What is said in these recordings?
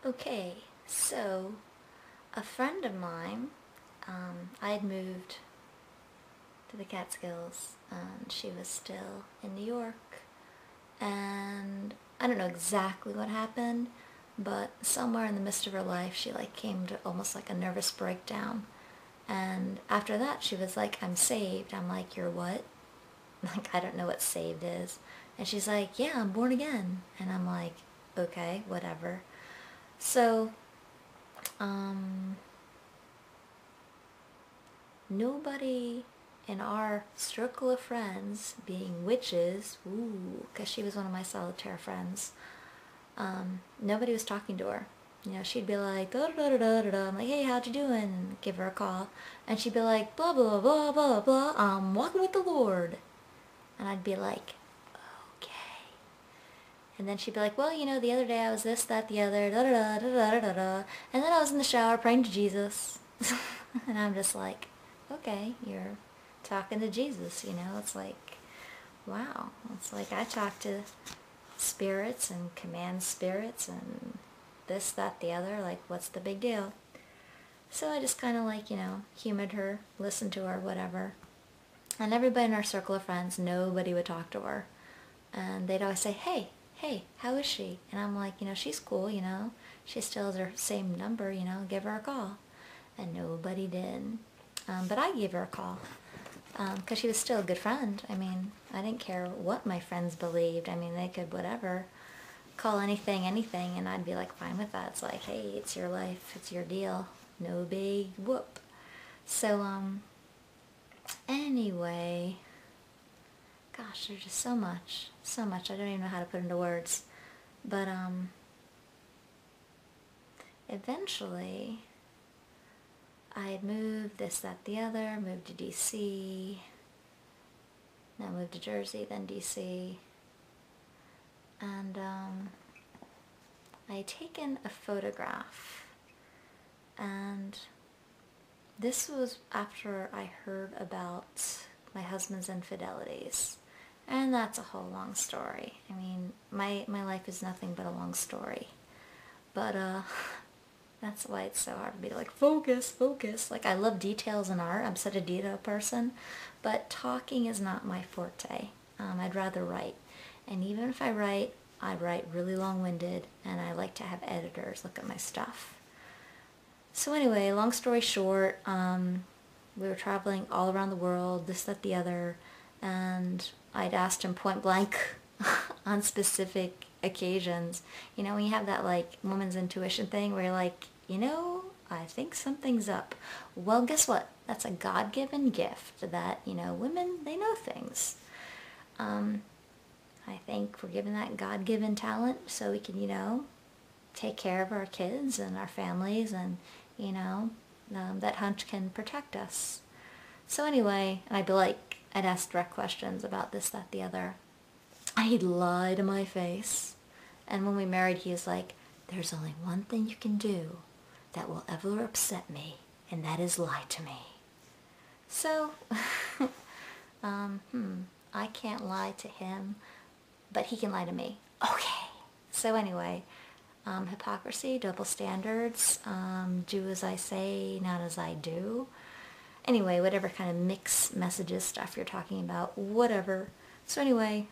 Okay, so a friend of mine, I had moved to the Catskills and she was still in New York, and I don't know exactly what happened, but somewhere in the midst of her life she came to almost like a nervous breakdown, and after that she was like, "I'm saved." I'm like, "You're what?" Like, I don't know what saved is. And she's like, "Yeah, I'm born again." And I'm like, "Okay, whatever." So um nobody in our circle of friends, being witches, ooh, because she was one of my solitaire friends, nobody was talking to her. You know, she'd be like, da da da da da da. I'm like, "Hey, how'd you doing?" Give her a call. And she'd be like, "Blah, blah, blah, blah, blah. I'm walking with the Lord." And I'd be like, "Okay." And then she'd be like, "Well, the other day I was this, that, the other, da da da da da da da. And then I was in the shower praying to Jesus." And I'm just like, "Okay, you're talking to Jesus. It's like, wow. It's like I talk to spirits and command spirits and this, that, the other. Like, what's the big deal?" So I just kind of humored her, listened to her, whatever. And everybody in our circle of friends, nobody would talk to her. And they'd always say, hey, how is she?" And I'm like, "She's cool. She still has her same number. Give her a call." And nobody did. But I gave her a call because she was still a good friend. I mean, I didn't care what my friends believed. I mean, they could whatever, call anything, and I'd be like fine with that. It's like, hey, it's your life, it's your deal, no big whoop. So anyway, gosh, there's just so much I don't even know how to put into words. But eventually I had moved, this, that, the other, moved to DC, now moved to Jersey, then DC, and I had taken a photograph, and this was after I heard about my husband's infidelities, and that's a whole long story. I mean, my life is nothing but a long story, but that's why it's so hard to be like, focus, focus. Like, I love details in art. I'm such a detail person. But talking is not my forte. I'd rather write. And even if I write really long-winded, and I like to have editors look at my stuff. So anyway, long story short, we were traveling all around the world, this, that, the other, and I'd asked him point blank on specific occasions. When you have that woman's intuition thing where you're like, I think something's up. Well, guess what? That's a God-given gift that, women, they know things. I think we're given that God-given talent so we can, take care of our kids and our families, and, that hunch can protect us. So anyway, and I'd ask direct questions about this, that, the other. He'd lie to my face. And when we married, he was like, "There's only one thing you can do that will ever upset me, and that is lie to me." So, I can't lie to him, but he can lie to me. Okay. So anyway, hypocrisy, double standards, do as I say, not as I do. Anyway, whatever kind of mixed messages stuff you're talking about, whatever. So anyway,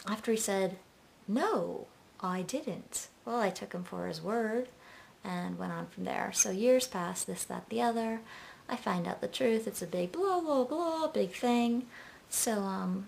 after he said, "No, I didn't," well, I took him for his word and went on from there. So years passed, this, that, the other. I find out the truth. It's a big blah, blah, blah, big thing. So,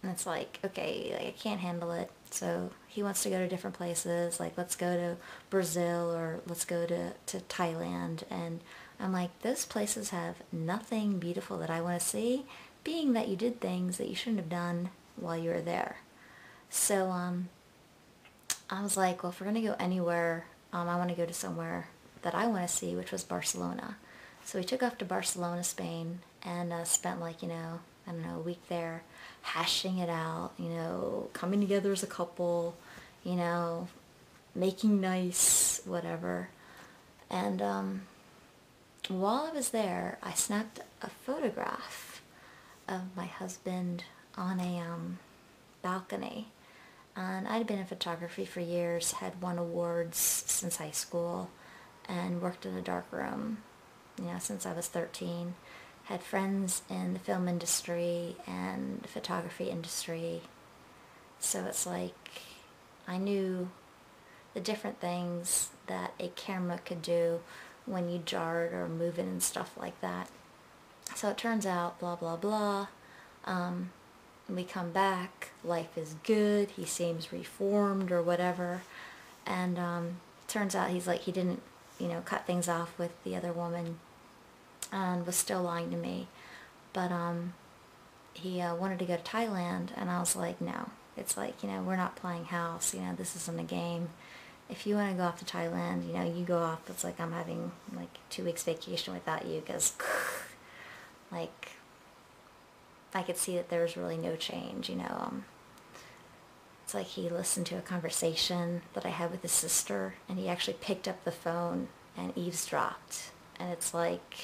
it's like, okay, I can't handle it. So he wants to go to different places, like let's go to Brazil or let's go to Thailand. And I'm like, those places have nothing beautiful that I want to see, being that you did things that you shouldn't have done while you were there. So I was like, well, if we're going to go anywhere, I want to go to somewhere that I want to see, which was Barcelona. So we took off to Barcelona, Spain, and spent I don't know, a week there, hashing it out, coming together as a couple, making nice, whatever. And while I was there, I snapped a photograph of my husband on a balcony. And I'd been in photography for years, had won awards since high school, and worked in a darkroom, since I was 13. Had friends in the film industry and the photography industry. So it's like I knew the different things that a camera could do when you jar it or move it and stuff like that. So it turns out, blah, blah, blah. We come back, life is good, he seems reformed or whatever. And turns out he didn't, cut things off with the other woman and was still lying to me. But he wanted to go to Thailand, and I was like, no. It's like, we're not playing house, this isn't a game. If you want to go off to Thailand, you go off. It's like I'm having like 2 weeks vacation without you, because like I could see that there was really no change, It's like he listened to a conversation that I had with his sister, and he actually picked up the phone and eavesdropped. And it's like,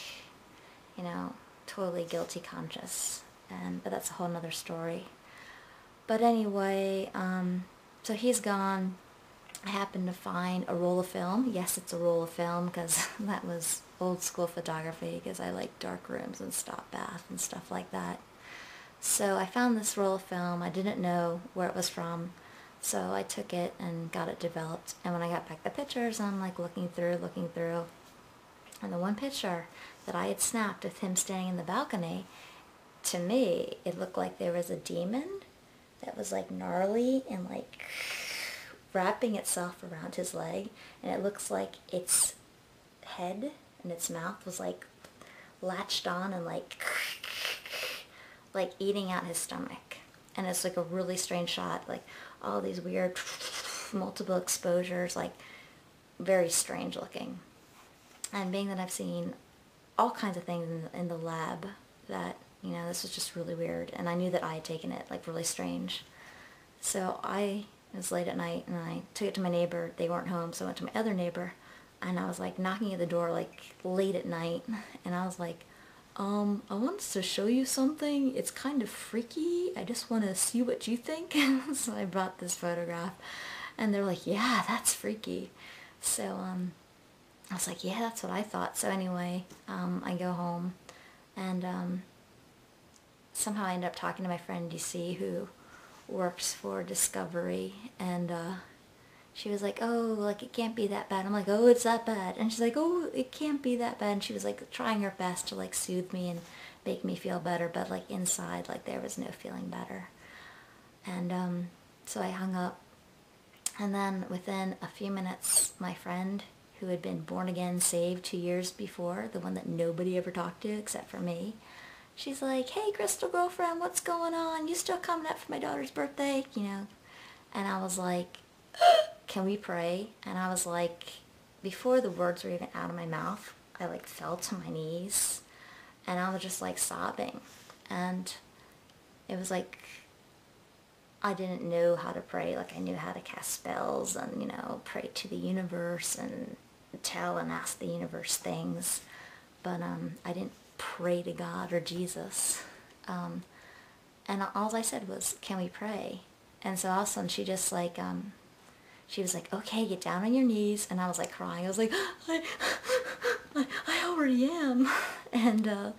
totally guilty conscious. But that's a whole nother story. But anyway, so he's gone. I happened to find a roll of film. Yes, it's a roll of film, because that was old school photography, because I like dark rooms and stop bath and stuff like that. So I found this roll of film. I didn't know where it was from, so I took it and got it developed. And when I got back the pictures, I'm like looking through, and the one picture that I had snapped with him standing in the balcony, to me, it looked like there was a demon that was like gnarly and like wrapping itself around his leg, and it looks like its head and its mouth was like latched on and like eating out his stomach. And it's like a really strange shot, like all these weird multiple exposures, like very strange looking. And being that I've seen all kinds of things in the lab, that this was just really weird, and I knew that I had taken it, like really strange. So it was late at night, and I took it to my neighbor. They weren't home, so I went to my other neighbor, and I was like knocking at the door like late at night, and I was like, I want to show you something. It's kind of freaky. I just want to see what you think. So I brought this photograph, and they're like, yeah, that's freaky. So I was like, yeah, that's what I thought. So anyway, I go home, and somehow I end up talking to my friend DC, who works for Discovery, and she was like, oh, like it can't be that bad. I'm like, oh, it's that bad. And she's like, oh, it can't be that bad. And she was like trying her best to like soothe me and make me feel better, but like inside, like there was no feeling better. And so I hung up, and then within a few minutes, my friend, who had been born again, saved 2 years before, the one that nobody ever talked to except for me, she's like, hey, Crystal girlfriend, what's going on? You still coming up for my daughter's birthday? And I was like, can we pray? And I was like, before the words were even out of my mouth, I like fell to my knees, and I was just like sobbing. And it was like, I didn't know how to pray. Like I knew how to cast spells and, pray to the universe and tell and ask the universe things. But I didn't pray to God or Jesus. And all I said was, can we pray? And so all of a sudden she just like, she was like, okay, get down on your knees. And I was like crying. I was like, I already am. And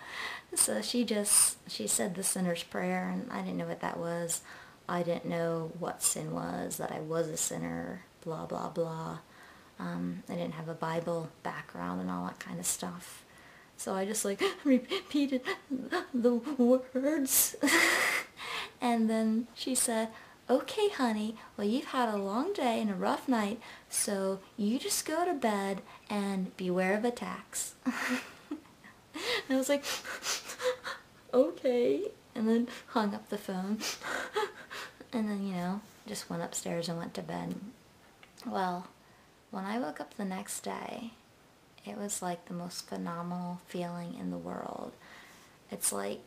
so she said the sinner's prayer, and I didn't know what that was. I didn't know what sin was, that I was a sinner, blah, blah, blah. I didn't have a Bible background and all that kind of stuff. So I just like repeated the words. And then she said, okay, honey, well, you've had a long day and a rough night, so you just go to bed and beware of attacks. And I was like, okay. And then hung up the phone. And then, just went upstairs and went to bed. Well, when I woke up the next day, it was like the most phenomenal feeling in the world. It's like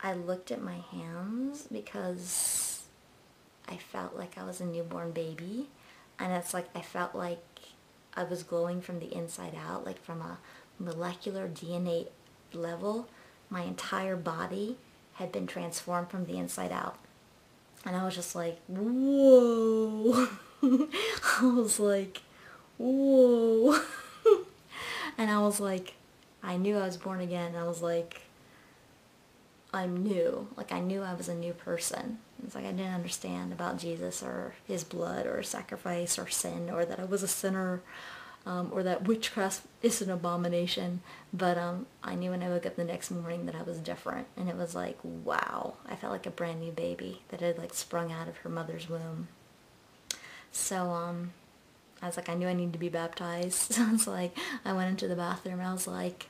I looked at my hands, because I felt like I was a newborn baby. And it's like I felt like I was glowing from the inside out, like from a molecular DNA level. My entire body had been transformed from the inside out. And I was just like, whoa. I was like, whoa. And I was like, I knew I was born again. I was like, I'm new. Like, I knew I was a new person. It's like I didn't understand about Jesus or his blood or sacrifice or sin, or that I was a sinner, or that witchcraft is an abomination. But I knew when I woke up the next morning that I was different. And it was like, wow. I felt like a brand new baby that had like sprung out of her mother's womb. So I was like, I knew I needed to be baptized. So it's like, I went into the bathroom and I was like,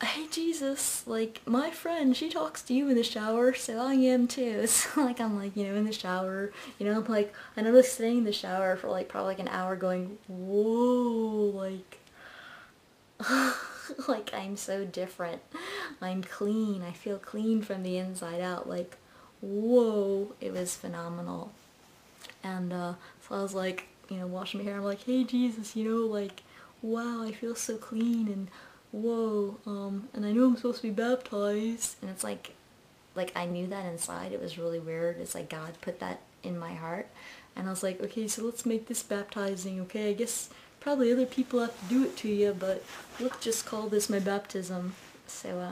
hey Jesus, like, my friend, she talks to you in the shower, so I am too. So like, I'm like, in the shower, I'm like, I know sitting in the shower for like probably like an hour going, whoa, like, like, I'm so different. I'm clean. I feel clean from the inside out. Like, whoa, it was phenomenal. And so I was like, washing my hair. I'm like, hey Jesus, like, wow, I feel so clean, and whoa, and I know I'm supposed to be baptized. And it's like I knew that inside. It was really weird. It's like God put that in my heart. And I was like, okay, so let's make this baptizing, okay? I guess probably other people have to do it to you, but let's just call this my baptism. So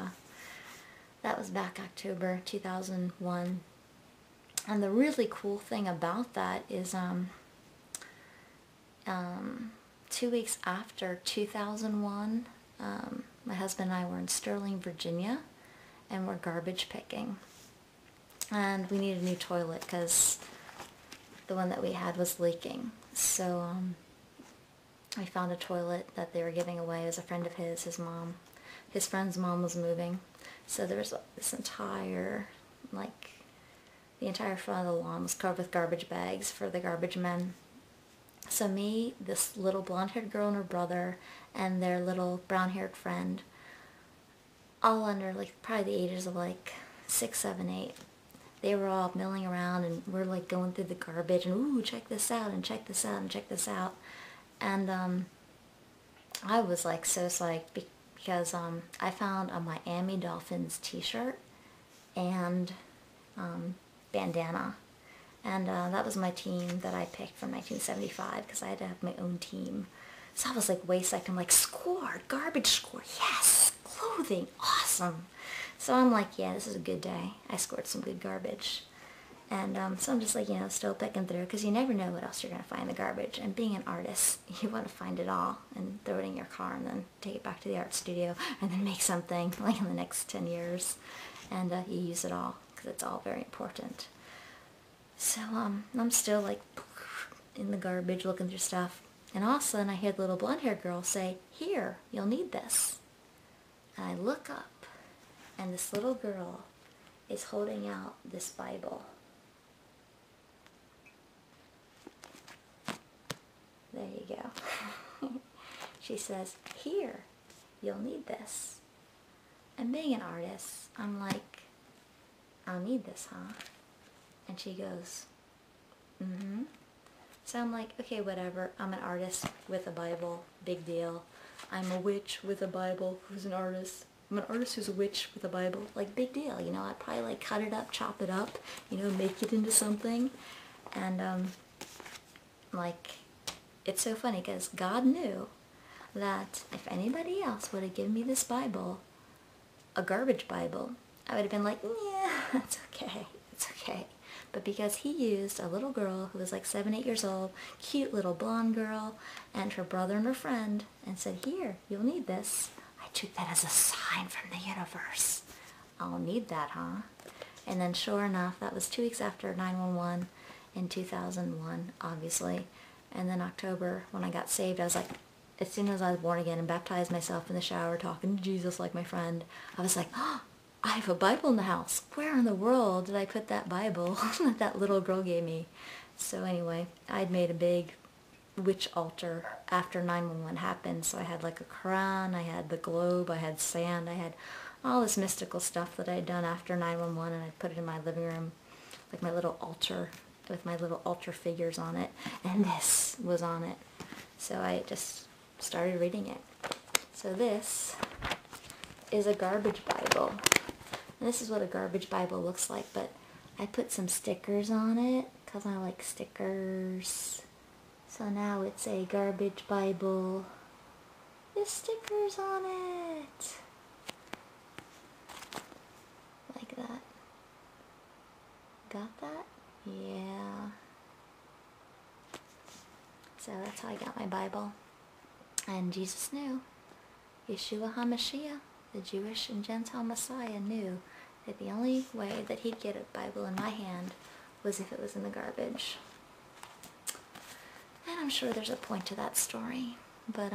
that was back October 2001. And the really cool thing about that is 2 weeks after 2001, my husband and I were in Sterling, Virginia, and we're garbage picking. And we needed a new toilet because the one that we had was leaking. So we found a toilet that they were giving away. It was a friend of his mom. His friend's mom was moving. So there was this entire, like, the entire front of the lawn was covered with garbage bags for the garbage men. So me, this little blonde-haired girl and her brother, and their little brown-haired friend, all under like probably the ages of like 6, 7, 8. They were all milling around, and we're like going through the garbage, and ooh, check this out, and check this out, and check this out. And I was like so psyched because I found a Miami Dolphins t-shirt and bandana. And that was my team that I picked from 1975 because I had to have my own team. So I was like way psyched. I'm like, scored, garbage score, yes, clothing, awesome. So I'm like, yeah, this is a good day. I scored some good garbage. And so I'm just like, still picking through because you never know what else you're going to find in the garbage. And being an artist, you want to find it all and throw it in your car and then take it back to the art studio and then make something like in the next 10 years. And you use it all because it's all very important. So I'm still like in the garbage looking through stuff. And all of a sudden I hear the little blonde-haired girl say, here, you'll need this. And I look up and this little girl is holding out this Bible. There you go. She says, here, you'll need this. And being an artist, I'm like, I'll need this, huh? And she goes, mm-hmm. So I'm like, okay, whatever. I'm an artist with a Bible. Big deal. I'm a witch with a Bible who's an artist. I'm an artist who's a witch with a Bible. Like, big deal. I'd probably like cut it up, chop it up, make it into something. And like, it's so funny because God knew that if anybody else would have given me this Bible, a garbage Bible, I would have been like, yeah, it's okay. It's okay. But because he used a little girl who was like 7, 8 years old, cute little blonde girl, and her brother and her friend, and said, here, you'll need this, I took that as a sign from the universe. I'll need that, huh? And then sure enough, that was 2 weeks after 9/11 in 2001, obviously. And then October, when I got saved, I was like, as soon as I was born again and baptized myself in the shower, talking to Jesus like my friend, I was like, oh, I have a Bible in the house. Where in the world did I put that Bible that that little girl gave me? So anyway, I'd made a big witch altar after 9/11 happened. So I had like a crown, I had the globe, I had sand, I had all this mystical stuff that I'd done after 9/11, and I put it in my living room, like my little altar with my little altar figures on it, and this was on it. So I just started reading it. So this is a garbage Bible. And this is what a garbage Bible looks like, but I put some stickers on it because I like stickers. So now it's a garbage Bible with stickers on it. Like that. Got that? Yeah. So that's how I got my Bible. And Jesus knew. Yeshua HaMashiach, the Jewish and Gentile Messiah, knew that the only way that he'd get a Bible in my hand was if it was in the garbage. And I'm sure there's a point to that story. But,